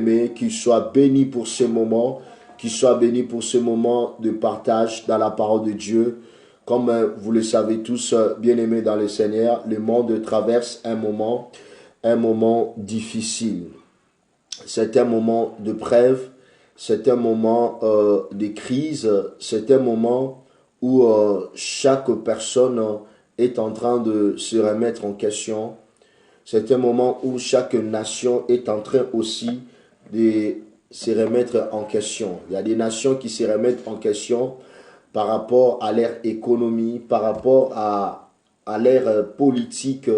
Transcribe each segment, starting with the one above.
bien-aimés, qu'ils soient bénis pour ce moment, qu'ils soient bénis pour ce moment de partage dans la parole de Dieu. Comme vous le savez tous, bien-aimés dans le Seigneur, le monde traverse un moment difficile. C'est un moment de preuve, c'est un moment de crise, c'est un moment où chaque personne est en train de se remettre en question. C'est un moment où chaque nation est en train aussi de se remettre en question. Il y a des nations qui se remettent en question par rapport à leur économie, par rapport à leur politique,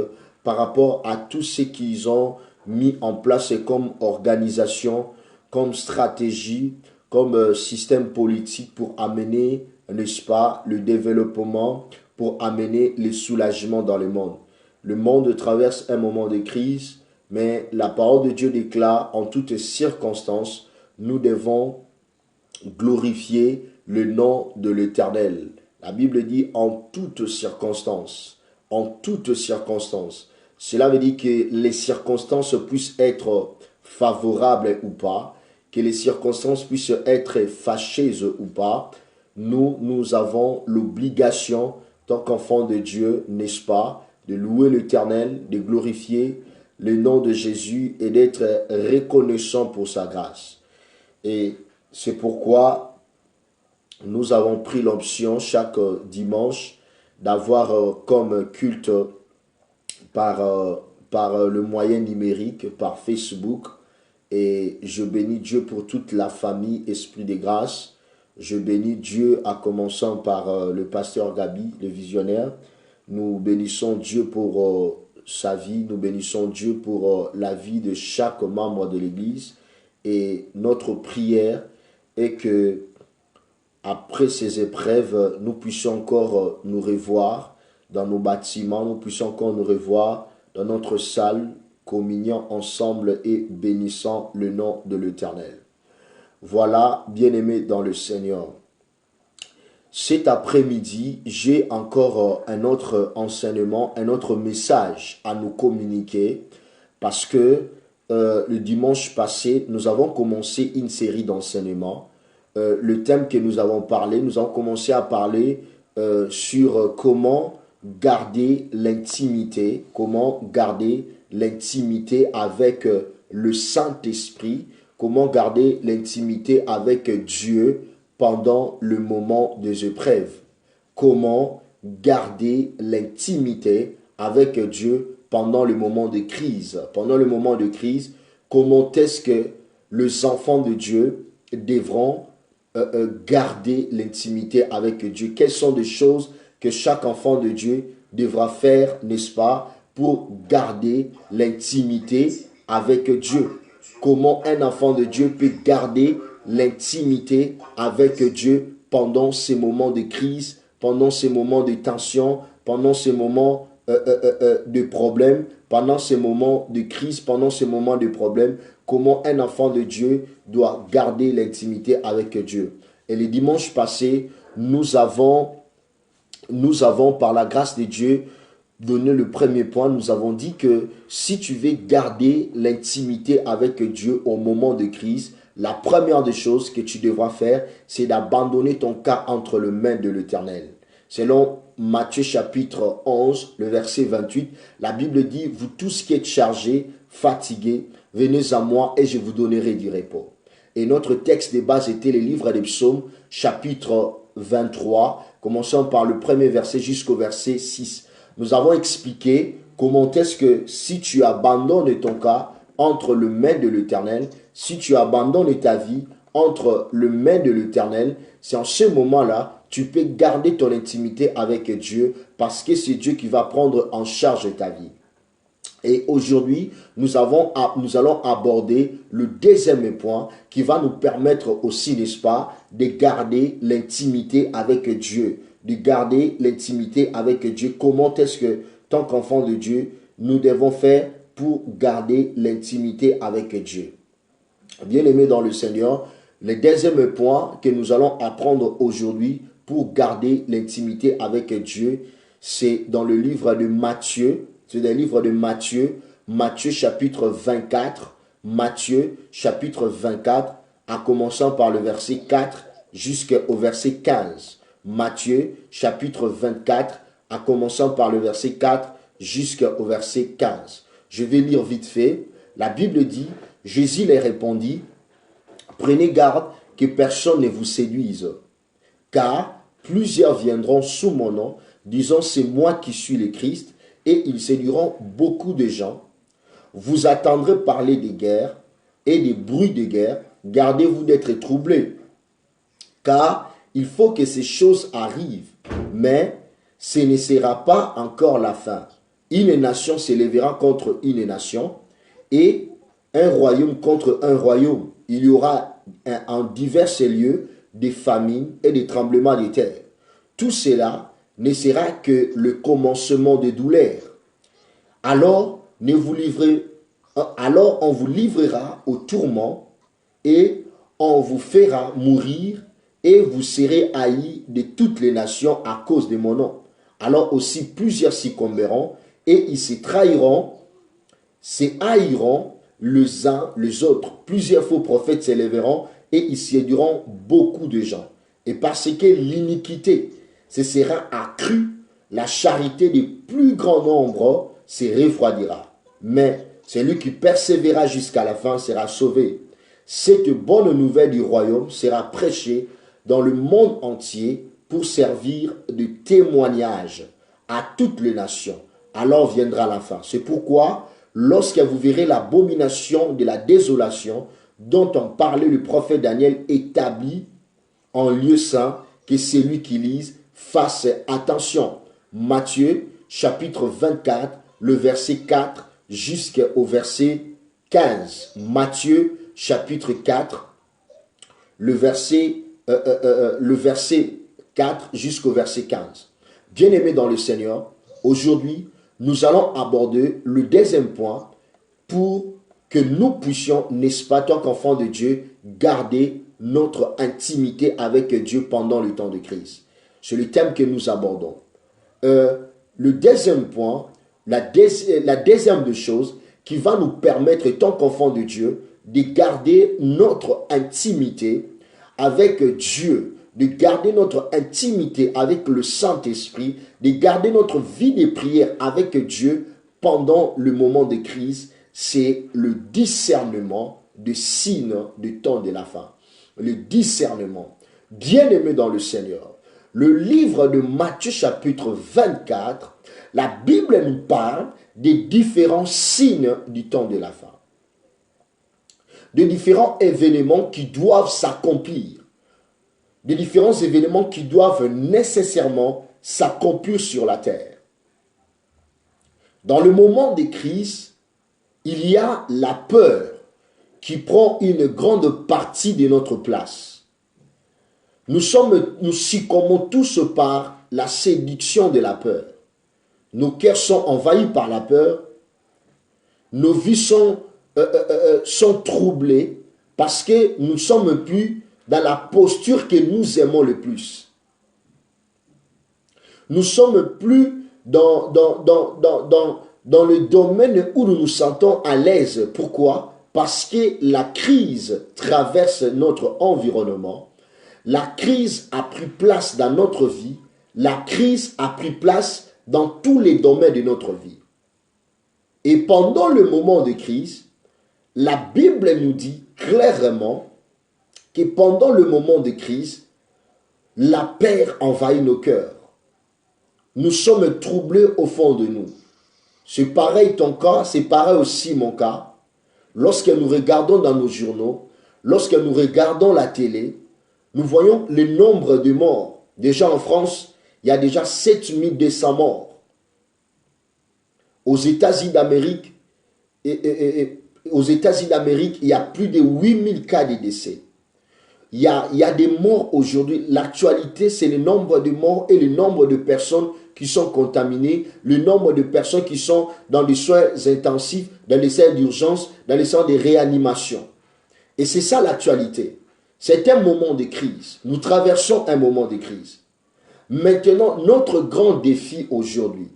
par rapport à tout ce qu'ils ont mis en place comme organisation, comme stratégie, comme système politique pour amener, n'est-ce pas, le développement, pour amener le soulagement dans le monde. Le monde traverse un moment de crise, mais la parole de Dieu déclare en toutes circonstances, nous devons glorifier le nom de l'Éternel. La Bible dit en toutes circonstances. En toutes circonstances. Cela veut dire que les circonstances puissent être favorables ou pas, que les circonstances puissent être fâcheuses ou pas. Nous avons l'obligation, tant qu'enfants de Dieu, n'est-ce pas, de louer l'Éternel, de glorifier le nom de Jésus et d'être reconnaissant pour sa grâce. Et c'est pourquoi nous avons pris l'option chaque dimanche d'avoir comme culte par le moyen numérique, par Facebook. Et je bénis Dieu pour toute la famille Esprit de Grâce. Je bénis Dieu en commençant par le pasteur Gabi, le visionnaire. Nous bénissons Dieu pour sa vie, nous bénissons Dieu pour la vie de chaque membre de l'Église. Et notre prière est que après ces épreuves, nous puissions encore nous revoir dans nos bâtiments, nous puissions encore nous revoir dans notre salle, communiant ensemble et bénissant le nom de l'Éternel. Voilà, bien-aimés dans le Seigneur. Cet après-midi, j'ai encore un autre enseignement, un autre message à nous communiquer parce que le dimanche passé, nous avons commencé une série d'enseignements. Le thème que nous avons parlé, nous avons commencé à parler sur comment garder l'intimité, avec le Saint-Esprit, comment garder l'intimité avec Dieu pendant le moment des épreuves. Comment garder l'intimité avec Dieu pendant le moment de crise. Pendant le moment de crise, comment est-ce que les enfants de Dieu devront garder l'intimité avec Dieu? Quelles sont les choses que chaque enfant de Dieu devra faire, n'est-ce pas, pour garder l'intimité avec Dieu? Comment un enfant de Dieu peut garder l'intimité avec Dieu pendant ces moments de crise, pendant ces moments de tension, pendant ces moments de problèmes, pendant ces moments de crise, pendant ces moments de problèmes, comment un enfant de Dieu doit garder l'intimité avec Dieu. Et le dimanche passé, nous avons par la grâce de Dieu donné le premier point. Nous avons dit que si tu veux garder l'intimité avec Dieu au moment de crise, la première des choses que tu devras faire, c'est d'abandonner ton cas entre les mains de l'Éternel. Selon Matthieu chapitre 11, le verset 28, la Bible dit, vous tous qui êtes chargés, fatigués, venez à moi et je vous donnerai du repos. Et notre texte de base était le livre des psaumes, chapitre 23, commençant par le premier verset jusqu'au verset 6. Nous avons expliqué comment est-ce que si tu abandonnes ton cas entre les mains de l'Éternel, si tu abandonnes ta vie entre les mains de l'Éternel, c'est en ce moment-là tu peux garder ton intimité avec Dieu parce que c'est Dieu qui va prendre en charge ta vie. Et aujourd'hui, nous allons aborder le deuxième point qui va nous permettre aussi, n'est-ce pas, de garder l'intimité avec Dieu. De garder l'intimité avec Dieu. Comment est-ce que, tant qu'enfant de Dieu, nous devons faire pour garder l'intimité avec Dieu? Bien-aimés dans le Seigneur, le deuxième point que nous allons apprendre aujourd'hui pour garder l'intimité avec Dieu, c'est dans le livre de Matthieu. C'est dans le livre de Matthieu, Matthieu chapitre 24, Matthieu chapitre 24, en commençant par le verset 4 jusqu'au verset 15. Matthieu chapitre 24, en commençant par le verset 4 jusqu'au verset 15. Je vais lire vite fait. La Bible dit, Jésus les répondit, prenez garde que personne ne vous séduise, car plusieurs viendront sous mon nom, disant c'est moi qui suis le Christ, et ils séduiront beaucoup de gens. Vous attendrez parler des guerres et des bruits de guerre. Gardez-vous d'être troublés, car il faut que ces choses arrivent, mais ce ne sera pas encore la fin. Une nation s'élèvera contre une nation, et un royaume contre un royaume. Il y aura en divers lieux des famines et des tremblements de terre. Tout cela ne sera que le commencement des douleurs. Alors on vous livrera au tourment et on vous fera mourir et vous serez haïs de toutes les nations à cause de mon nom. Alors aussi plusieurs succomberont et ils se trahiront, se haïront les uns les autres. Plusieurs faux prophètes s'élèveront et ils séduiront beaucoup de gens. Et parce que l'iniquité se sera accrue, la charité du plus grand nombre se refroidira. Mais celui qui persévérera jusqu'à la fin sera sauvé. Cette bonne nouvelle du royaume sera prêchée dans le monde entier pour servir de témoignage à toutes les nations. Alors viendra la fin. C'est pourquoi, lorsque vous verrez l'abomination de la désolation dont on parlait le prophète Daniel établi en lieu saint, que celui qui lise fasse attention. Matthieu chapitre 24, le verset 4 jusqu'au verset 15. Matthieu chapitre 4, le verset 4 jusqu'au verset 15. Bien-aimés dans le Seigneur, aujourd'hui, nous allons aborder le deuxième point pour que nous puissions, n'est-ce pas, tant qu'enfants de Dieu, garder notre intimité avec Dieu pendant le temps de crise. C'est le thème que nous abordons. Le deuxième point, la deuxième des choses qui va nous permettre, tant qu'enfants de Dieu, de garder notre intimité avec Dieu, de garder notre intimité avec le Saint-Esprit, de garder notre vie de prière avec Dieu pendant le moment de crise, c'est le discernement des signes du temps de la fin. Le discernement. Bien-aimé dans le Seigneur, le livre de Matthieu chapitre 24, la Bible nous parle des différents signes du temps de la fin. De différents événements qui doivent s'accomplir. Des différents événements qui doivent nécessairement s'accomplir sur la terre. Dans le moment des crises, il y a la peur qui prend une grande partie de notre place. Nous succombons tous par la séduction de la peur. Nos cœurs sont envahis par la peur. Nos vies sont troublées parce que nous ne sommes plus dans la posture que nous aimons le plus. Nous ne sommes plus dans le domaine où nous nous sentons à l'aise. Pourquoi? Parce que la crise traverse notre environnement. La crise a pris place dans notre vie. La crise a pris place dans tous les domaines de notre vie. Et pendant le moment de crise, la Bible nous dit clairement que pendant le moment de crise, la peur envahit nos cœurs. Nous sommes troublés au fond de nous. C'est pareil ton cas, c'est pareil aussi mon cas. Lorsque nous regardons dans nos journaux, lorsque nous regardons la télé, nous voyons le nombre de morts. Déjà en France, il y a déjà 7200 morts. Aux États-Unis d'Amérique, il y a plus de 8000 cas de décès. Il y a des morts aujourd'hui. L'actualité, c'est le nombre de morts et le nombre de personnes qui sont contaminées, le nombre de personnes qui sont dans les soins intensifs, dans les centres d'urgence, dans les centres de réanimation. Et c'est ça l'actualité. C'est un moment de crise. Nous traversons un moment de crise. Maintenant, notre grand défi aujourd'hui,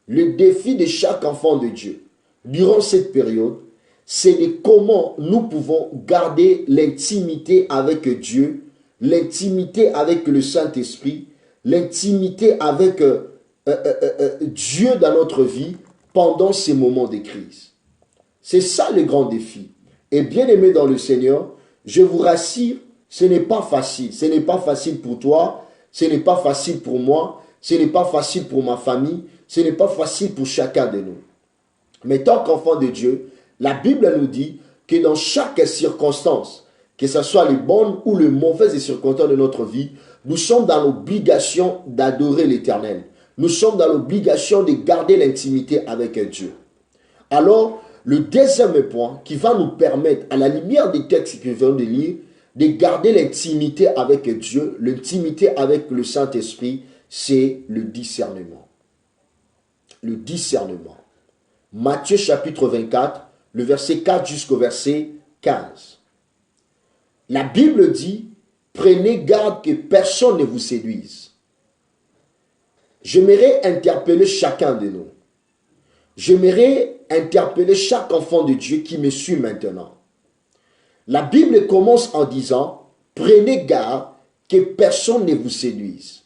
le défi de chaque enfant de Dieu, durant cette période, c'est de comment nous pouvons garder l'intimité avec Dieu, l'intimité avec le Saint-Esprit, l'intimité avec Dieu dans notre vie pendant ces moments de crise. C'est ça le grand défi. Et bien aimé dans le Seigneur, je vous rassure, ce n'est pas facile. Ce n'est pas facile pour toi, ce n'est pas facile pour moi, ce n'est pas facile pour ma famille, ce n'est pas facile pour chacun de nous. Mais tant qu'enfant de Dieu, la Bible nous dit que dans chaque circonstance, que ce soit les bonnes ou les mauvaises circonstances de notre vie, nous sommes dans l'obligation d'adorer l'Éternel. Nous sommes dans l'obligation de garder l'intimité avec Dieu. Alors, le deuxième point qui va nous permettre, à la lumière des textes que nous venons de lire, de garder l'intimité avec Dieu, l'intimité avec le Saint-Esprit, c'est le discernement. Le discernement. Matthieu chapitre 24, le verset 4 jusqu'au verset 15. La Bible dit, prenez garde que personne ne vous séduise. J'aimerais interpeller chacun de nous. J'aimerais interpeller chaque enfant de Dieu qui me suit maintenant. La Bible commence en disant, prenez garde que personne ne vous séduise.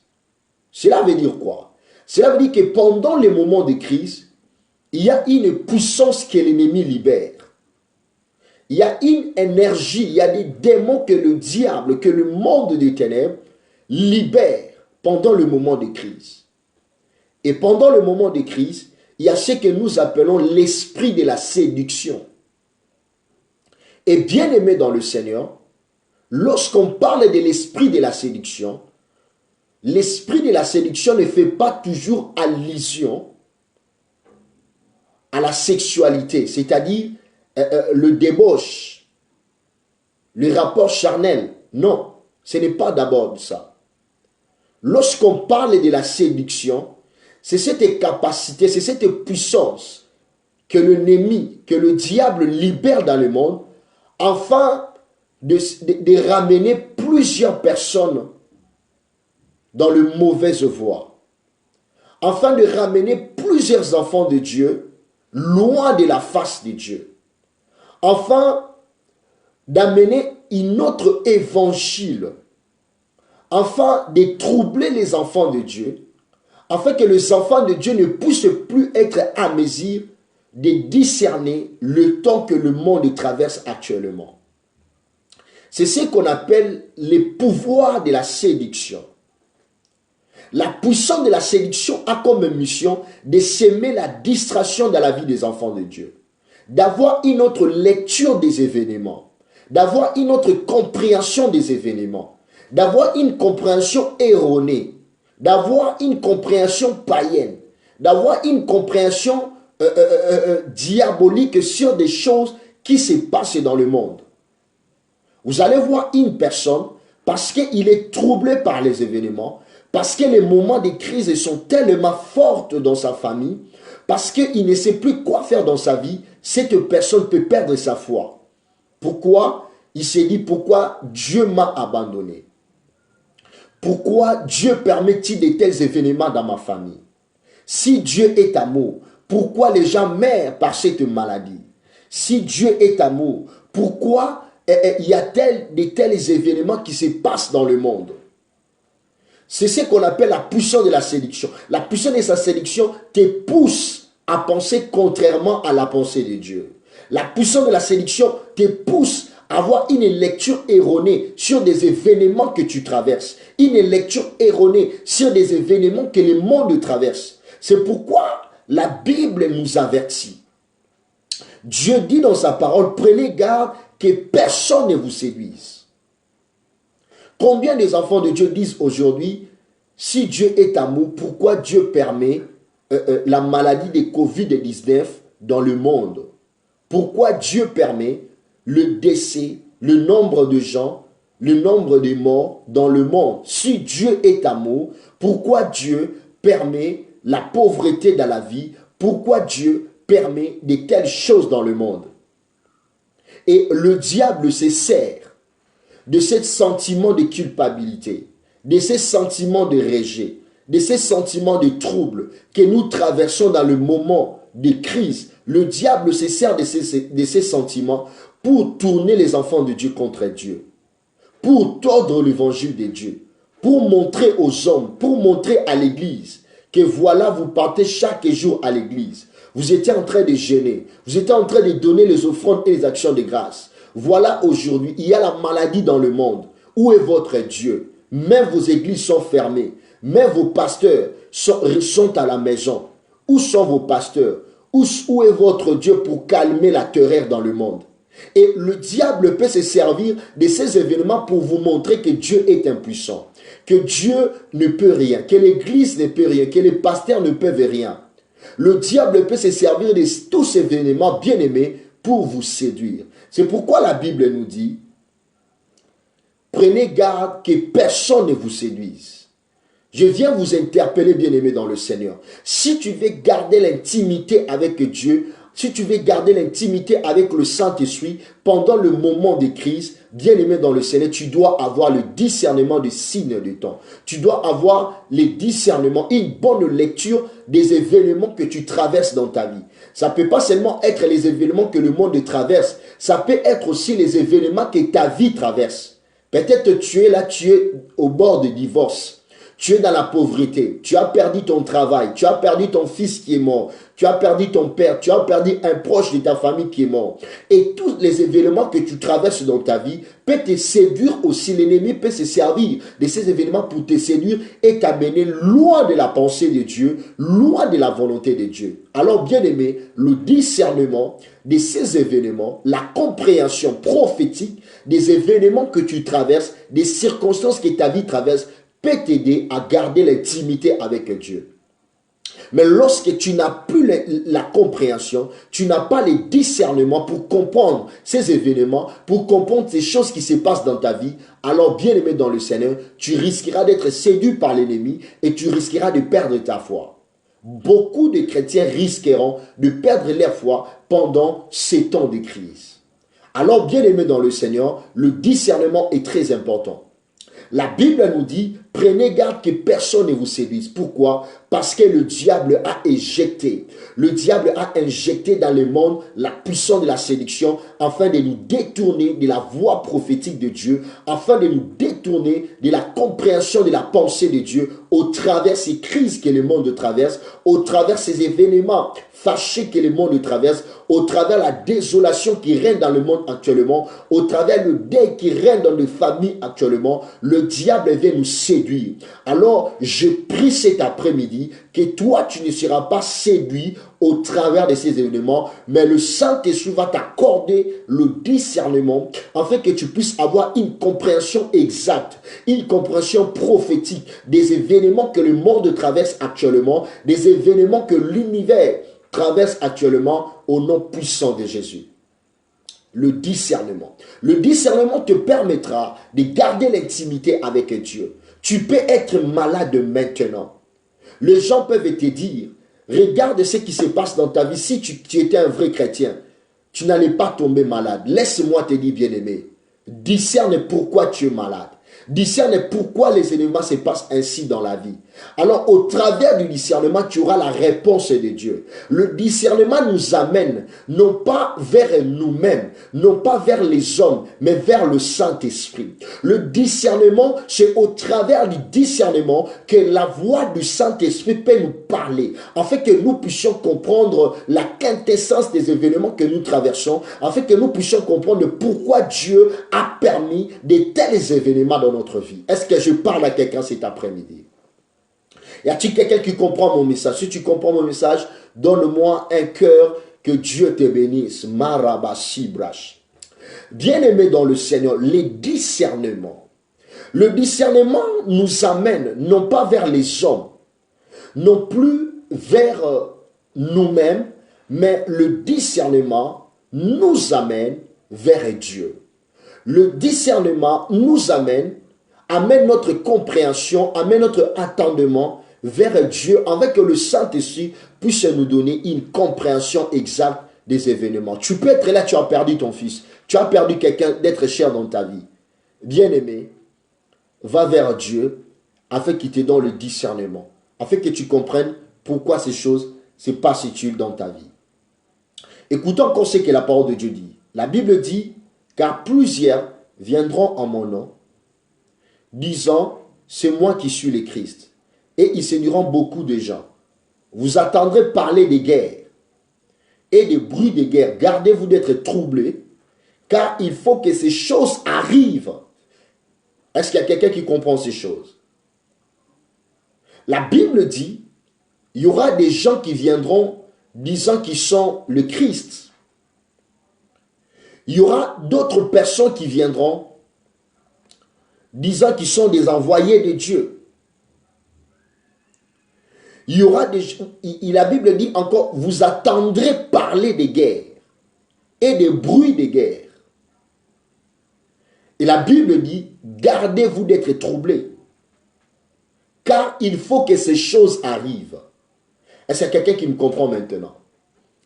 Cela veut dire quoi? Cela veut dire que pendant les moments de crise, il y a une puissance que l'ennemi libère. Il y a une énergie, il y a des démons que le diable, que le monde des ténèbres libère pendant le moment de crise. Et pendant le moment de crise, il y a ce que nous appelons l'esprit de la séduction. Et bien aimé dans le Seigneur, lorsqu'on parle de l'esprit de la séduction, l'esprit de la séduction ne fait pas toujours allusion à la sexualité, c'est-à-dire le débauche, le rapport charnel. Non, ce n'est pas d'abord ça. Lorsqu'on parle de la séduction, c'est cette capacité, c'est cette puissance que l'ennemi, que le diable libère dans le monde, afin de ramener plusieurs personnes dans le mauvaise voie, afin de ramener plusieurs enfants de Dieu loin de la face de Dieu, afin d'amener un autre évangile, afin de troubler les enfants de Dieu, afin que les enfants de Dieu ne puissent plus être à mesure de discerner le temps que le monde traverse actuellement. C'est ce qu'on appelle les pouvoirs de la séduction. La puissance de la séduction a comme mission de semer la distraction dans la vie des enfants de Dieu, d'avoir une autre lecture des événements, d'avoir une autre compréhension des événements, d'avoir une compréhension erronée, d'avoir une compréhension païenne, d'avoir une compréhension diabolique sur des choses qui se passent dans le monde. Vous allez voir une personne, parce qu'il est troublé par les événements, parce que les moments de crise sont tellement forts dans sa famille, parce qu'il ne sait plus quoi faire dans sa vie, cette personne peut perdre sa foi. Pourquoi? Il s'est dit, pourquoi Dieu m'a abandonné? Pourquoi Dieu permet-il de tels événements dans ma famille? Si Dieu est amour, pourquoi les gens meurent par cette maladie? Si Dieu est amour, pourquoi il y a de tels événements qui se passent dans le monde? C'est ce qu'on appelle la puissance de la séduction. La puissance de sa séduction te pousse à penser contrairement à la pensée de Dieu. La puissance de la séduction te pousse à avoir une lecture erronée sur des événements que tu traverses. Une lecture erronée sur des événements que le monde traverse. C'est pourquoi la Bible nous avertit. Dieu dit dans sa parole, prenez garde que personne ne vous séduise. Combien des enfants de Dieu disent aujourd'hui, si Dieu est amour, pourquoi Dieu permet la maladie de Covid-19 dans le monde? Pourquoi Dieu permet le décès, le nombre de gens, le nombre de morts dans le monde? Si Dieu est amour, pourquoi Dieu permet la pauvreté dans la vie? Pourquoi Dieu permet de telles choses dans le monde? Et le diable se sert de ce sentiment de culpabilité, de ce sentiment de rejet, de ce sentiment de trouble que nous traversons dans le moment de crise, le diable se sert de ces sentiments pour tourner les enfants de Dieu contre Dieu, pour tordre l'évangile de Dieu, pour montrer aux hommes, pour montrer à l'église que voilà, vous partez chaque jour à l'église. Vous étiez en train de jeûner, vous étiez en train de donner les offrandes et les actions de grâce. Voilà, aujourd'hui, il y a la maladie dans le monde. Où est votre Dieu? Même vos églises sont fermées. Même vos pasteurs sont à la maison. Où sont vos pasteurs? Où est votre Dieu pour calmer la terreur dans le monde? Et le diable peut se servir de ces événements pour vous montrer que Dieu est impuissant, que Dieu ne peut rien, que l'église ne peut rien, que les pasteurs ne peuvent rien. Le diable peut se servir de tous ces événements bien-aimés pour vous séduire. C'est pourquoi la Bible nous dit, prenez garde que personne ne vous séduise. Je viens vous interpeller, bien-aimés dans le Seigneur. Si tu veux garder l'intimité avec Dieu, si tu veux garder l'intimité avec le Saint-Esprit pendant le moment de crise, bien-aimé dans le Seigneur, tu dois avoir le discernement des signes du temps. Tu dois avoir le discernement, une bonne lecture des événements que tu traverses dans ta vie. Ça ne peut pas seulement être les événements que le monde traverse, ça peut être aussi les événements que ta vie traverse. Peut-être tu es là, tu es au bord de divorce. Tu es dans la pauvreté, tu as perdu ton travail, tu as perdu ton fils qui est mort, tu as perdu ton père, tu as perdu un proche de ta famille qui est mort. Et tous les événements que tu traverses dans ta vie peuvent te séduire aussi. L'ennemi peut se servir de ces événements pour te séduire et t'amener loin de la pensée de Dieu, loin de la volonté de Dieu. Alors bien aimé, le discernement de ces événements, la compréhension prophétique des événements que tu traverses, des circonstances que ta vie traverse, peut t'aider à garder l'intimité avec Dieu. Mais lorsque tu n'as plus la compréhension, tu n'as pas le discernement pour comprendre ces événements, pour comprendre ces choses qui se passent dans ta vie, alors bien aimé dans le Seigneur, tu risqueras d'être séduit par l'ennemi et tu risqueras de perdre ta foi. Beaucoup de chrétiens risqueront de perdre leur foi pendant ces temps de crise. Alors bien aimé dans le Seigneur, le discernement est très important. La Bible nous dit, prenez garde que personne ne vous séduise. Pourquoi? Parce que le diable a injecté dans le monde la puissance de la séduction afin de nous détourner de la voie prophétique de Dieu, afin de nous détourner de la compréhension de la pensée de Dieu au travers de ces crises que le monde traverse, au travers de ces événements fâchés que le monde traverse, au travers de la désolation qui règne dans le monde actuellement, au travers le deuil qui règne dans les familles actuellement, le diable vient nous séduire. Alors, je prie cet après-midi que toi, tu ne seras pas séduit au travers de ces événements, mais le Saint-Esprit va t'accorder le discernement afin que tu puisses avoir une compréhension exacte, une compréhension prophétique des événements que le monde traverse actuellement, des événements que l'univers traverse actuellement au nom puissant de Jésus. Le discernement. Le discernement te permettra de garder l'intimité avec Dieu. Tu peux être malade maintenant. Les gens peuvent te dire, regarde ce qui se passe dans ta vie. Si tu étais un vrai chrétien, tu n'allais pas tomber malade. Laisse-moi te dire, bien-aimé, discerne pourquoi tu es malade. Discerne pourquoi les événements se passent ainsi dans la vie. Alors, au travers du discernement, tu auras la réponse de Dieu. Le discernement nous amène, non pas vers nous-mêmes, non pas vers les hommes, mais vers le Saint-Esprit. Le discernement, c'est au travers du discernement que la voix du Saint-Esprit peut nous parler, afin que nous puissions comprendre la quintessence des événements que nous traversons, afin que nous puissions comprendre pourquoi Dieu a permis de tels événements dans notre vie. Est-ce que je parle à quelqu'un cet après-midi? Y a-t-il quelqu'un qui comprend mon message? Si tu comprends mon message, donne-moi un cœur, que Dieu te bénisse. Marabasibrash. Bien-aimé dans le Seigneur, le discernement. Le discernement nous amène non pas vers les hommes, non plus vers nous-mêmes, mais le discernement nous amène vers Dieu. Le discernement nous amène notre compréhension, amène notre attendement vers Dieu, afin que le Saint-Esprit puisse nous donner une compréhension exacte des événements. Tu peux être là, tu as perdu ton fils, tu as perdu quelqu'un d'être cher dans ta vie. Bien-aimé, va vers Dieu afin qu'il te donne le discernement, afin que tu comprennes pourquoi ces choses se passe-t-il dans ta vie? Écoutons encore ce que la parole de Dieu dit. La Bible dit, car plusieurs viendront en mon nom, disant, c'est moi qui suis le Christ. Et ils séduiront beaucoup de gens. Vous attendrez parler des guerres et des bruits de guerre. Gardez-vous d'être troublés, car il faut que ces choses arrivent. Est-ce qu'il y a quelqu'un qui comprend ces choses? La Bible dit, il y aura des gens qui viendront disant qu'ils sont le Christ. Il y aura d'autres personnes qui viendront disant qu'ils sont des envoyés de Dieu. Il y aura des... La Bible dit encore, vous attendrez parler des guerres et des bruits des guerres. Et la Bible dit, gardez-vous d'être troublés, car il faut que ces choses arrivent. Est-ce qu'il y a quelqu'un qui me comprend maintenant?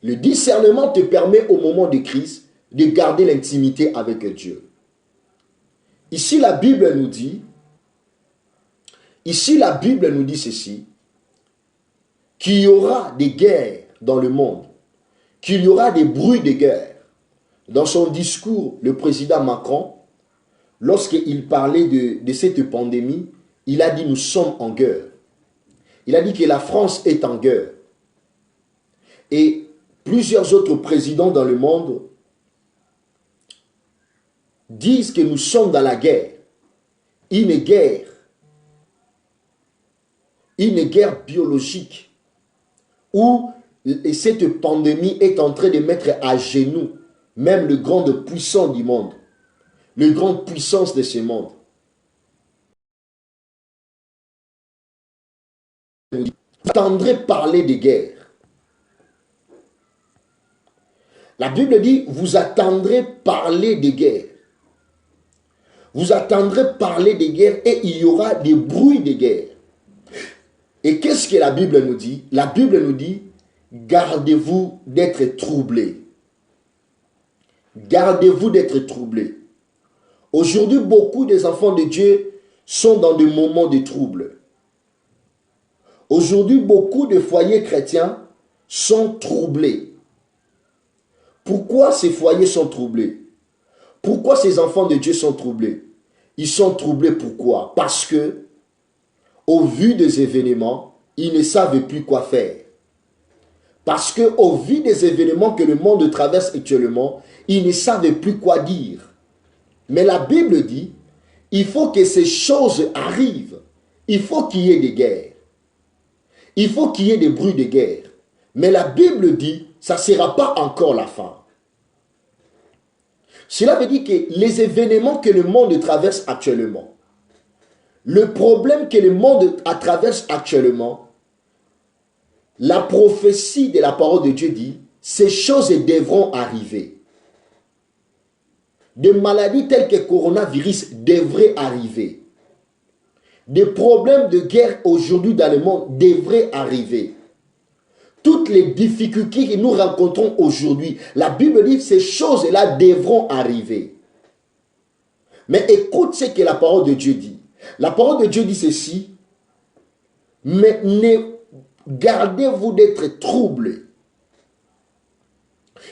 Le discernement te permet au moment de crise de garder l'intimité avec Dieu. Ici, la Bible nous dit ceci, qu'il y aura des guerres dans le monde, qu'il y aura des bruits de guerre. Dans son discours, le président Macron, lorsqu'il parlait de cette pandémie, il a dit nous sommes en guerre. Il a dit que la France est en guerre. Et plusieurs autres présidents dans le monde disent que nous sommes dans la guerre. Une guerre biologique où cette pandémie est en train de mettre à genoux même les grandes puissances du monde, les grandes puissances de ce monde. Vous entendrez parler de guerre. La Bible dit, vous attendrez parler de guerre. Vous attendrez parler de guerre et il y aura des bruits de guerre. Et qu'est-ce que la Bible nous dit? La Bible nous dit, gardez-vous d'être troublés. Gardez-vous d'être troublés. Aujourd'hui, beaucoup des enfants de Dieu sont dans des moments de trouble. Aujourd'hui, beaucoup de foyers chrétiens sont troublés. Pourquoi ces foyers sont troublés? Pourquoi ces enfants de Dieu sont troublés? Ils sont troublés pourquoi? Parce que, au vu des événements, ils ne savent plus quoi faire. Parce que, au vu des événements que le monde traverse actuellement, ils ne savent plus quoi dire. Mais la Bible dit, il faut que ces choses arrivent. Il faut qu'il y ait des guerres. Il faut qu'il y ait des bruits de guerre. Mais la Bible dit, ça ne sera pas encore la fin. Cela veut dire que les événements que le monde traverse actuellement, le problème que le monde traverse actuellement, la prophétie de la parole de Dieu dit, ces choses devront arriver. Des maladies telles que le coronavirus devraient arriver. Des problèmes de guerre aujourd'hui dans le monde devraient arriver. Toutes les difficultés que nous rencontrons aujourd'hui, la Bible dit que ces choses-là devront arriver. Mais écoute ce que la parole de Dieu dit. La parole de Dieu dit ceci, mais gardez-vous d'être troublés.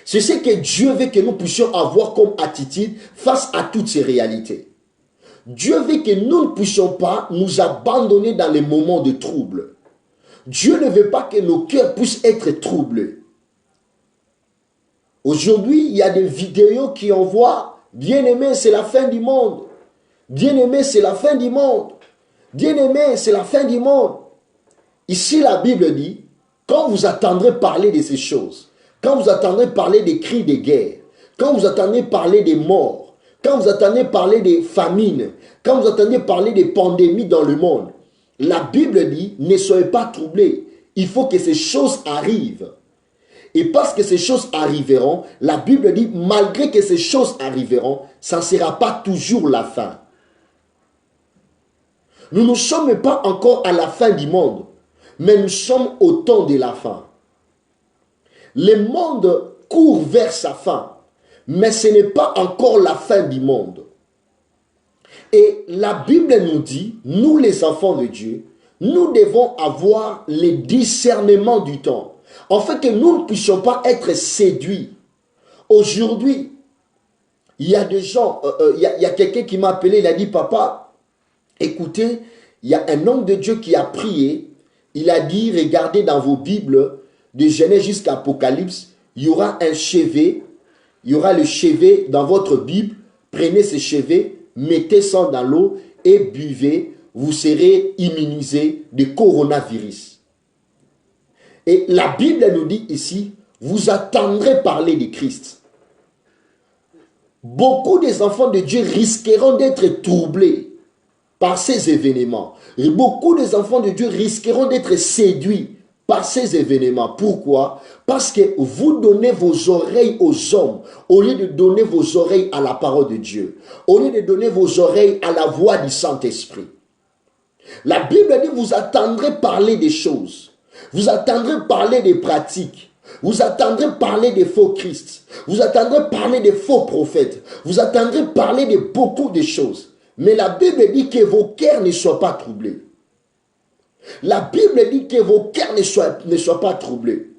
C'est ce que Dieu veut que nous puissions avoir comme attitude face à toutes ces réalités. Dieu veut que nous ne puissions pas nous abandonner dans les moments de trouble. Dieu ne veut pas que nos cœurs puissent être troublés. Aujourd'hui, il y a des vidéos qui envoient « Bien-aimé, c'est la fin du monde. Bien-aimé, c'est la fin du monde. Bien-aimé, c'est la fin du monde. » Ici, la Bible dit, quand vous attendrez parler de ces choses, quand vous attendrez parler des cris de guerre, quand vous attendrez parler des morts, quand vous attendez parler des famines, quand vous attendez parler des pandémies dans le monde, la Bible dit, ne soyez pas troublés. Il faut que ces choses arrivent. Et parce que ces choses arriveront, la Bible dit, malgré que ces choses arriveront, ça ne sera pas toujours la fin. Nous ne sommes pas encore à la fin du monde, mais nous sommes au temps de la fin. Le monde court vers sa fin, mais ce n'est pas encore la fin du monde. Et la Bible nous dit, nous les enfants de Dieu, nous devons avoir le discernement du temps. afin que nous ne puissions pas être séduits. Aujourd'hui, il y a des gens, il y a quelqu'un qui m'a appelé, il a dit, papa, écoutez, il y a un homme de Dieu qui a prié, il a dit, regardez dans vos Bibles, de Genèse jusqu'à Apocalypse, il y aura un chevet, il y aura le chevet dans votre Bible, prenez ce chevet, mettez ça dans l'eau et buvez, vous serez immunisé de coronavirus. Et la Bible nous dit ici, vous attendrez parler de Christ. Beaucoup des enfants de Dieu risqueront d'être troublés par ces événements. Et beaucoup des enfants de Dieu risqueront d'être séduits par ces événements. Pourquoi? Parce que vous donnez vos oreilles aux hommes au lieu de donner vos oreilles à la parole de Dieu, au lieu de donner vos oreilles à la voix du Saint-Esprit. La Bible dit, vous attendrez parler des choses, vous attendrez parler des pratiques, vous attendrez parler des faux Christ, vous attendrez parler des faux prophètes, vous attendrez parler de beaucoup de choses. Mais la Bible dit que vos cœurs ne soient pas troublés. La Bible dit que vos cœurs ne soient pas troublés.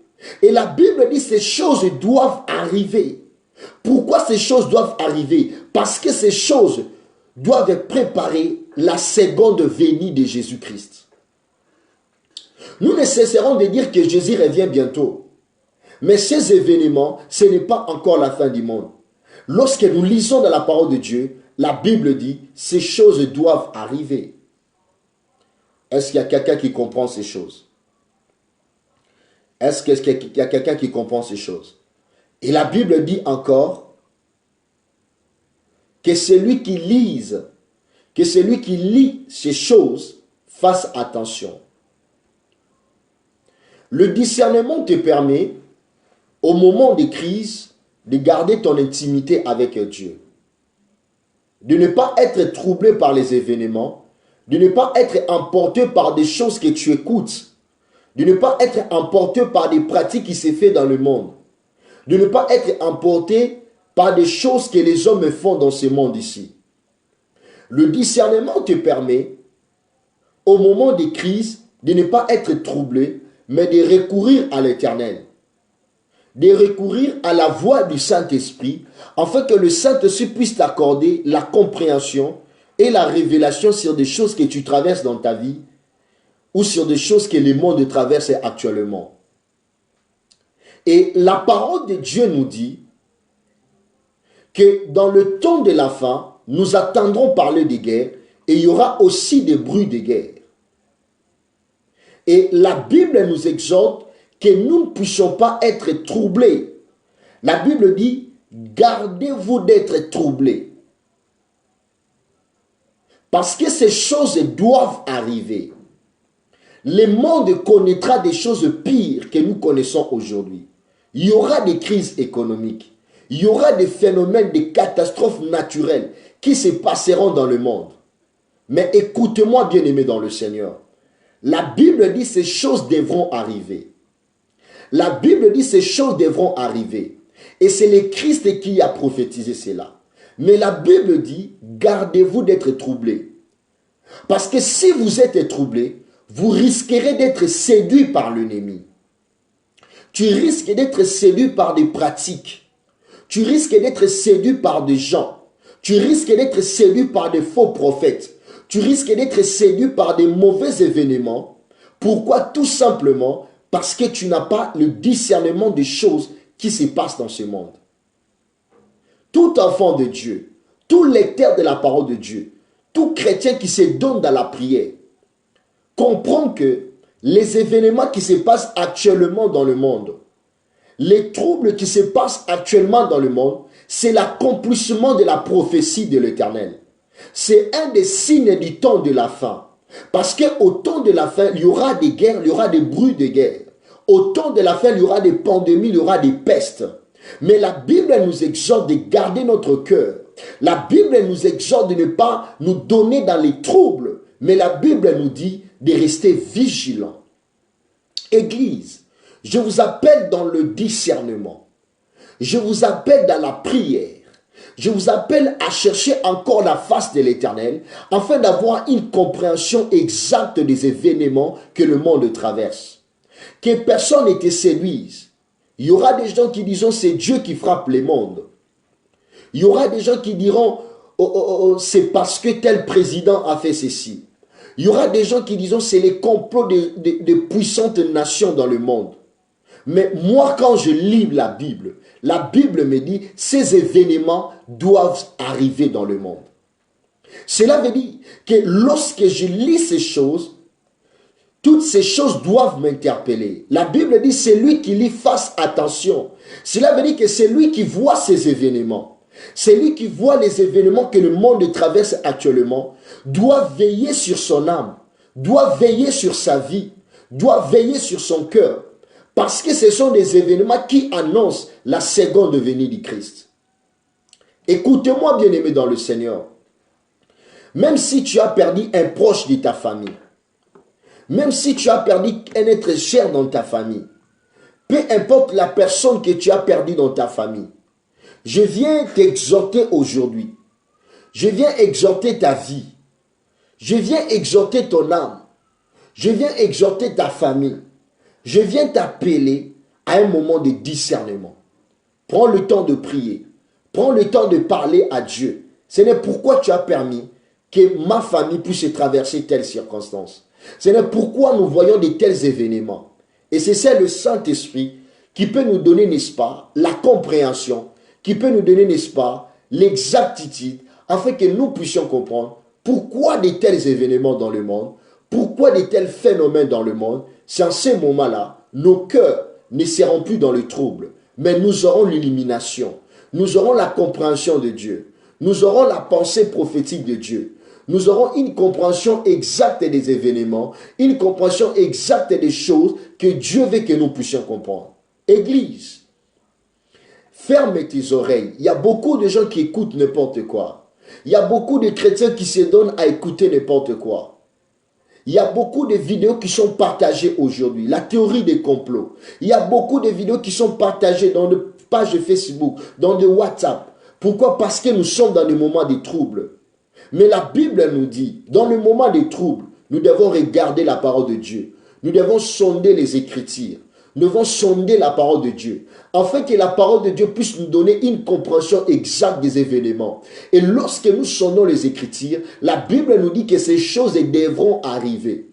Et la Bible dit que ces choses doivent arriver. Pourquoi ces choses doivent arriver? Parce que ces choses doivent préparer la seconde venue de Jésus-Christ. Nous ne cesserons de dire que Jésus revient bientôt. Mais ces événements, ce n'est pas encore la fin du monde. Lorsque nous lisons dans la parole de Dieu, la Bible dit, ces choses doivent arriver. Est-ce qu'il y a quelqu'un qui comprend ces choses? Est-ce qu'il y a quelqu'un qui comprend ces choses? Et la Bible dit encore que celui qui lit ces choses fasse attention. Le discernement te permet, au moment de crise, de garder ton intimité avec Dieu. De ne pas être troublé par les événements, de ne pas être emporté par des choses que tu écoutes, de ne pas être emporté par des pratiques qui se font dans le monde, de ne pas être emporté par des choses que les hommes font dans ce monde ici. Le discernement te permet, au moment des crises, de ne pas être troublé, mais de recourir à l'Éternel, de recourir à la voix du Saint-Esprit, afin que le Saint-Esprit puisse t'accorder la compréhension et la révélation sur des choses que tu traverses dans ta vie ou sur des choses que le monde traverse actuellement. Et la parole de Dieu nous dit que dans le temps de la fin, nous attendrons parler de guerre et il y aura aussi des bruits de guerre. Et la Bible nous exhorte que nous ne puissions pas être troublés. La Bible dit, gardez-vous d'être troublés. Parce que ces choses doivent arriver. Le monde connaîtra des choses pires que nous connaissons aujourd'hui. Il y aura des crises économiques. Il y aura des phénomènes, des catastrophes naturelles qui se passeront dans le monde. Mais écoutez-moi, bien-aimés dans le Seigneur. La Bible dit ces choses devront arriver. La Bible dit ces choses devront arriver. Et c'est le Christ qui a prophétisé cela. Mais la Bible dit, gardez-vous d'être troublés. Parce que si vous êtes troublés, vous risquerez d'être séduits par l'ennemi. Tu risques d'être séduit par des pratiques. Tu risques d'être séduit par des gens. Tu risques d'être séduit par des faux prophètes. Tu risques d'être séduit par des mauvais événements. Pourquoi? Tout simplement parce que tu n'as pas le discernement des choses qui se passent dans ce monde. Tout enfant de Dieu, tout lecteur de la parole de Dieu, tout chrétien qui se donne dans la prière, comprend que les événements qui se passent actuellement dans le monde, les troubles qui se passent actuellement dans le monde, c'est l'accomplissement de la prophétie de l'Éternel. C'est un des signes du temps de la fin. Parce qu'au temps de la fin, il y aura des guerres, il y aura des bruits de guerre. Au temps de la fin, il y aura des pandémies, il y aura des pestes. Mais la Bible nous exhorte de garder notre cœur. La Bible nous exhorte de ne pas nous donner dans les troubles. Mais la Bible nous dit de rester vigilants. Église, je vous appelle dans le discernement. Je vous appelle dans la prière. Je vous appelle à chercher encore la face de l'Éternel afin d'avoir une compréhension exacte des événements que le monde traverse. Que personne ne te séduise. Il y aura des gens qui diront c'est Dieu qui frappe les mondes. Il y aura des gens qui diront c'est parce que tel président a fait ceci. Il y aura des gens qui diront c'est les complots de puissantes nations dans le monde. Mais moi, quand je lis la Bible me dit ces événements doivent arriver dans le monde. Cela veut dire que lorsque je lis ces choses, toutes ces choses doivent m'interpeller. La Bible dit c'est lui qui lit, fasse attention. Cela veut dire que c'est lui qui voit ces événements. C'est lui qui voit les événements que le monde traverse actuellement, doit veiller sur son âme, doit veiller sur sa vie, doit veiller sur son cœur. Parce que ce sont des événements qui annoncent la seconde venue du Christ. Écoutez-moi, bien-aimé dans le Seigneur. Même si tu as perdu un proche de ta famille, même si tu as perdu un être cher dans ta famille, peu importe la personne que tu as perdue dans ta famille, je viens t'exhorter aujourd'hui. Je viens exhorter ta vie. Je viens exhorter ton âme. Je viens exhorter ta famille. Je viens t'appeler à un moment de discernement. Prends le temps de prier. Prends le temps de parler à Dieu. Ce n'est pourquoi tu as permis que ma famille puisse traverser telle circonstance. Ce n'est pourquoi nous voyons de tels événements. Et c'est le Saint-Esprit qui peut nous donner, n'est-ce pas, la compréhension, qui peut nous donner, n'est-ce pas, l'exactitude, afin que nous puissions comprendre pourquoi de tels événements dans le monde, pourquoi de tels phénomènes dans le monde. C'est en ces moments-là, nos cœurs ne seront plus dans le trouble, mais nous aurons l'illumination, nous aurons la compréhension de Dieu, nous aurons la pensée prophétique de Dieu, nous aurons une compréhension exacte des événements, une compréhension exacte des choses que Dieu veut que nous puissions comprendre. Église, ferme tes oreilles. Il y a beaucoup de gens qui écoutent n'importe quoi. Il y a beaucoup de chrétiens qui se donnent à écouter n'importe quoi. Il y a beaucoup de vidéos qui sont partagées aujourd'hui. La théorie des complots. Il y a beaucoup de vidéos qui sont partagées dans des pages Facebook, dans des WhatsApp. Pourquoi? Parce que nous sommes dans des moments de troubles. Mais la Bible nous dit, dans le moment des troubles, nous devons regarder la parole de Dieu. Nous devons sonder les Écritures. Nous devons sonder la parole de Dieu, afin que la parole de Dieu puisse nous donner une compréhension exacte des événements. Et lorsque nous sondons les Écritures, la Bible nous dit que ces choses devront arriver.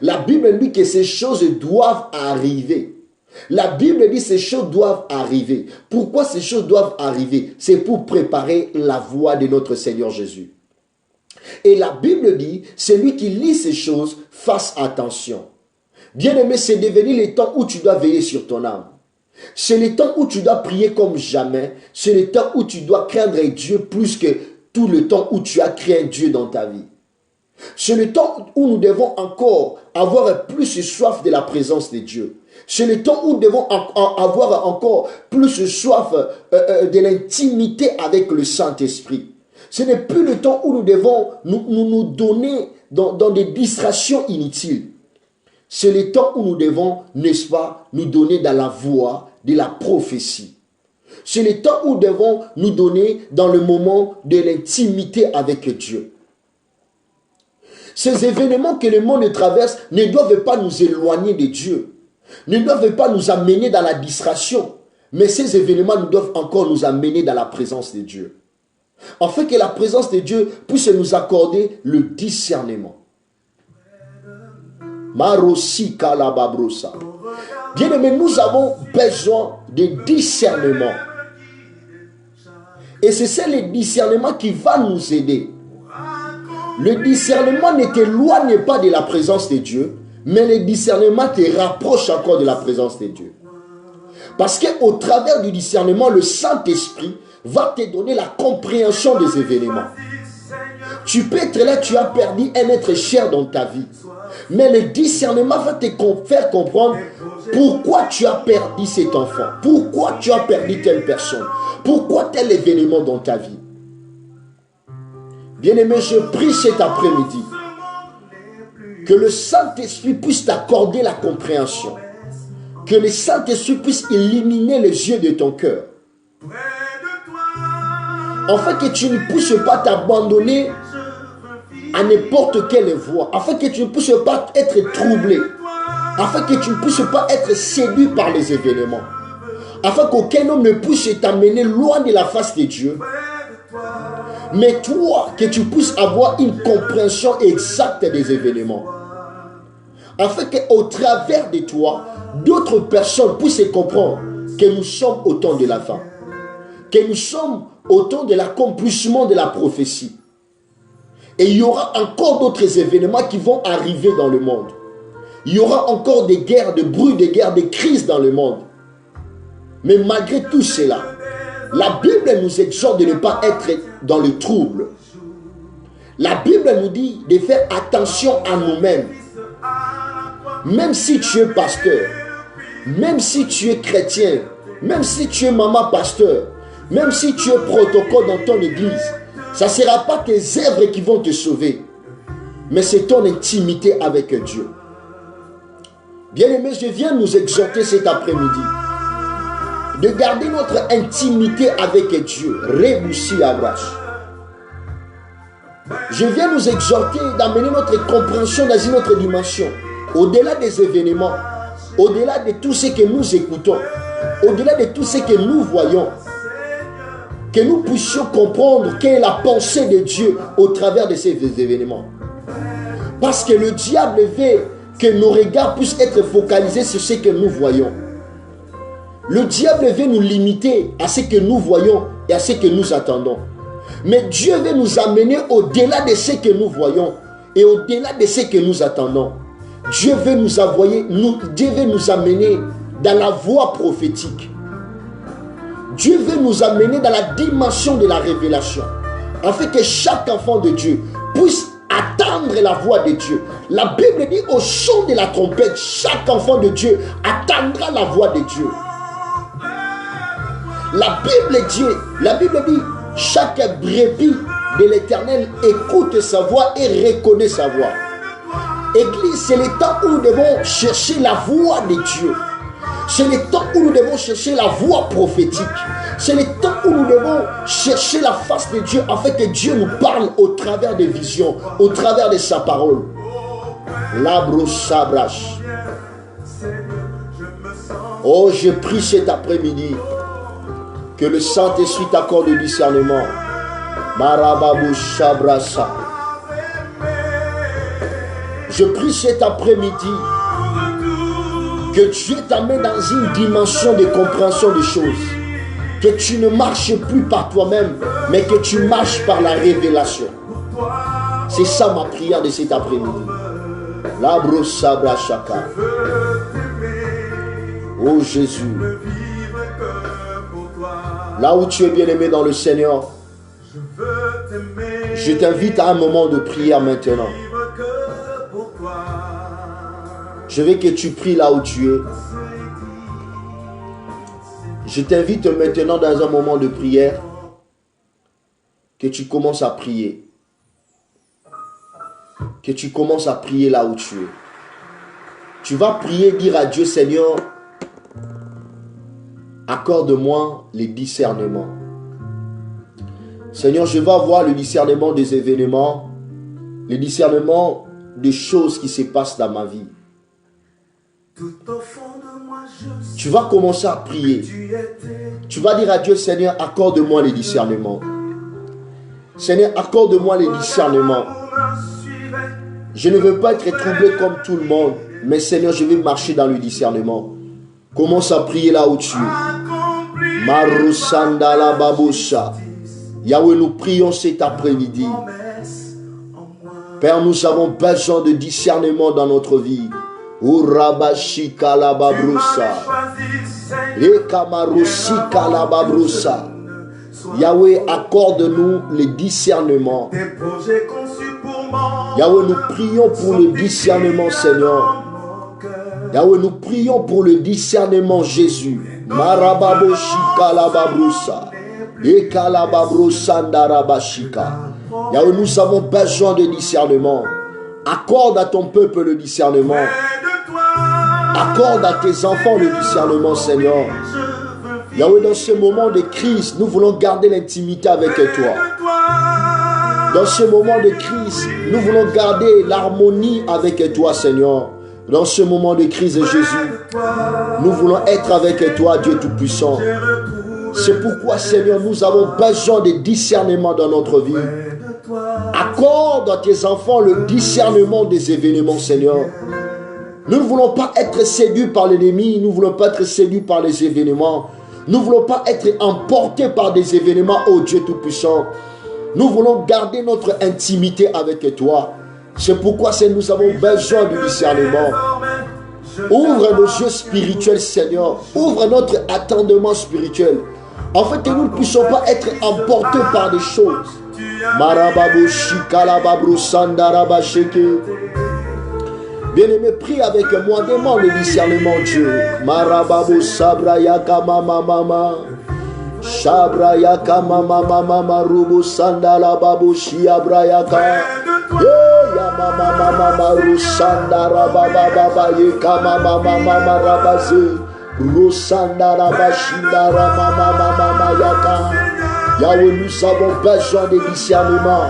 La Bible nous dit que ces choses doivent arriver. La Bible dit que ces choses doivent arriver. Pourquoi ces choses doivent arriver? C'est pour préparer la voie de notre Seigneur Jésus. Et la Bible dit, celui qui lit ces choses, fasse attention. Bien-aimé, c'est devenu le temps où tu dois veiller sur ton âme. C'est le temps où tu dois prier comme jamais. C'est le temps où tu dois craindre Dieu plus que tout le temps où tu as craint Dieu dans ta vie. C'est le temps où nous devons encore avoir plus soif de la présence de Dieu. C'est le temps où nous devons avoir encore plus soif de l'intimité avec le Saint-Esprit. Ce n'est plus le temps où nous devons nous donner dans des distractions inutiles. C'est le temps où nous devons, n'est-ce pas, nous donner dans la voie de la prophétie. C'est le temps où nous devons nous donner dans le moment de l'intimité avec Dieu. Ces événements que le monde traverse ne doivent pas nous éloigner de Dieu, ne doivent pas nous amener dans la distraction, mais ces événements nous doivent encore nous amener dans la présence de Dieu. Afin que la présence de Dieu puisse nous accorder le discernement. Marosi kalababrosa. Bien aimé, nous avons besoin de discernement. Et c'est le discernement qui va nous aider. Le discernement ne t'éloigne pas de la présence de Dieu, mais le discernement te rapproche encore de la présence de Dieu. Parce qu'au travers du discernement, le Saint-Esprit va te donner la compréhension des événements. Tu peux être là, tu as perdu un être cher dans ta vie. Mais le discernement va te faire comprendre pourquoi tu as perdu cet enfant, pourquoi tu as perdu telle personne, pourquoi tel événement dans ta vie. Bien-aimé, je prie cet après-midi que le Saint-Esprit puisse t'accorder la compréhension, que le Saint-Esprit puisse illuminer les yeux de ton cœur, afin que tu ne puisses pas t'abandonner à n'importe quelle voie, afin que tu ne puisses pas être troublé, afin que tu ne puisses pas être séduit par les événements, afin qu'aucun homme ne puisse t'amener loin de la face de Dieu, mais toi, que tu puisses avoir une compréhension exacte des événements, afin qu'au travers de toi, d'autres personnes puissent comprendre que nous sommes au temps de la fin, que nous sommes au temps de l'accomplissement de la prophétie. Et il y aura encore d'autres événements qui vont arriver dans le monde. Il y aura encore des guerres, des bruits de guerres, des crises dans le monde. Mais malgré tout cela, la Bible nous exhorte de ne pas être dans le trouble. La Bible nous dit de faire attention à nous-mêmes. Même si tu es pasteur, même si tu es chrétien, même si tu es maman pasteur, même si tu es protocole dans ton église, ça ne sera pas tes œuvres qui vont te sauver, mais c'est ton intimité avec Dieu. Bien-aimés, je viens nous exhorter cet après-midi de garder notre intimité avec Dieu. Reboussi Abrash. Je viens nous exhorter d'amener notre compréhension dans une autre dimension, au-delà des événements, au-delà de tout ce que nous écoutons, au-delà de tout ce que nous voyons, que nous puissions comprendre quelle est la pensée de Dieu au travers de ces événements. Parce que le diable veut que nos regards puissent être focalisés sur ce que nous voyons. Le diable veut nous limiter à ce que nous voyons et à ce que nous attendons. Mais Dieu veut nous amener au-delà de ce que nous voyons et au-delà de ce que nous attendons. Dieu veut nous amener dans la voie prophétique. Dieu veut nous amener dans la dimension de la révélation, afin que chaque enfant de Dieu puisse attendre la voix de Dieu. La Bible dit au son de la trompette, chaque enfant de Dieu attendra la voix de Dieu. La Bible dit, chaque brebis de l'Éternel écoute sa voix et reconnaît sa voix. Église, c'est le temps où nous devons chercher la voix de Dieu. C'est le temps où nous devons chercher la voix prophétique. C'est le temps où nous devons chercher la face de Dieu afin que Dieu nous parle au travers des visions, au travers de sa parole. Labro Sabrash. Oh, je prie cet après-midi que le Saint-Esprit t'accorde le discernement. Marababou Sabrasa. Je prie cet après-midi que Dieu t'amène dans une dimension de compréhension des choses. Que tu ne marches plus par toi-même, mais que tu marches par la révélation. C'est ça ma prière de cet après-midi. Labro Sabra Shaka. Oh Jésus. Là où tu es bien-aimé dans le Seigneur, je t'invite à un moment de prière maintenant. Je veux que tu pries là où tu es. Je t'invite maintenant dans un moment de prière que tu commences à prier. Que tu commences à prier là où tu es. Tu vas prier, dire à Dieu, Seigneur, accorde-moi les discernements. Seigneur, je vais avoir le discernement des événements, le discernement des choses qui se passent dans ma vie. Tu vas commencer à prier. Tu vas dire à Dieu, Seigneur, accorde-moi les discernements. Seigneur, accorde-moi les discernements. Je ne veux pas être troublé comme tout le monde, mais Seigneur, je vais marcher dans le discernement. Commence à prier là où tu es. Marusandala Babosha. Yahweh, nous prions cet après-midi. Père, nous avons besoin de discernement dans notre vie. Urabashika la babrusa. Ekamarusika la babrusa. Yahweh, accorde-nous le discernement. Yahweh, nous prions pour le discernement, Seigneur. Yahweh, nous prions pour le discernement, Jésus. Marababoshika la babrusa. Ekalababrusa ndarabashika. Yahweh, nous avons besoin de discernement. Accorde à ton peuple le discernement. Accorde à tes enfants le discernement, Seigneur. Yahweh, dans ce moment de crise, nous voulons garder l'intimité avec toi. Dans ce moment de crise, nous voulons garder l'harmonie avec toi, Seigneur. Dans ce moment de crise, Jésus, nous voulons être avec toi, Dieu Tout-Puissant. C'est pourquoi, Seigneur, nous avons besoin de discernement dans notre vie. Accorde à tes enfants le discernement des événements, Seigneur. Nous ne voulons pas être séduits par l'ennemi, nous ne voulons pas être séduits par les événements. Nous ne voulons pas être emportés par des événements, ô Dieu Tout-Puissant. Nous voulons garder notre intimité avec toi. C'est pourquoi nous avons besoin du discernement. Ouvre nos yeux spirituels, Seigneur. Ouvre notre attendement spirituel. En fait, que nous ne puissions pas être emportés par des choses. Bien-aimé, prie avec moi, demande le discernement, Dieu. Marababo sabrayaka mama mama. Shabrayaka mama mama marubu sandala babu shiabrayaka. Ya mama mama maru sandara baba baba yeka mama mama rabaze. Rosandara bashindara mama mama yaka. Yahweh, nous avons besoin de discernement.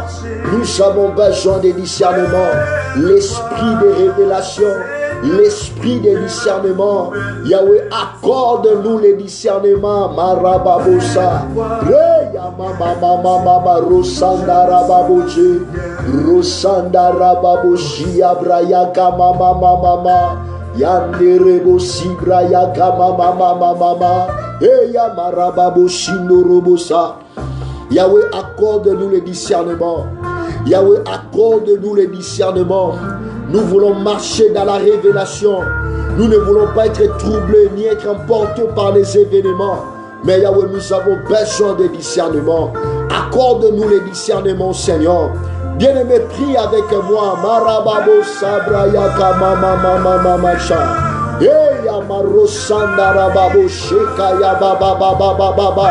Nous avons besoin de discernement. L'esprit de révélation, l'esprit de discernement. Yahweh, accorde-nous le discernement. Marababosa. Reya mama mama rosanda rababoje. Rosanda rababoji abrayaka mama mama. Yanderebo sibrayaka mama mama. Eya marababoshi norobosa. Yahweh, accorde-nous le discernement. Yahweh, accorde-nous le discernement. Nous voulons marcher dans la révélation. Nous ne voulons pas être troublés ni être emportés par les événements. Mais Yahweh, nous avons besoin de discernement. Accorde-nous le discernement, Seigneur. Bien-aimé, prie avec moi. Marababo sabrayaka mama cha. Eya marosanda rababo sheka ya baba baba baba.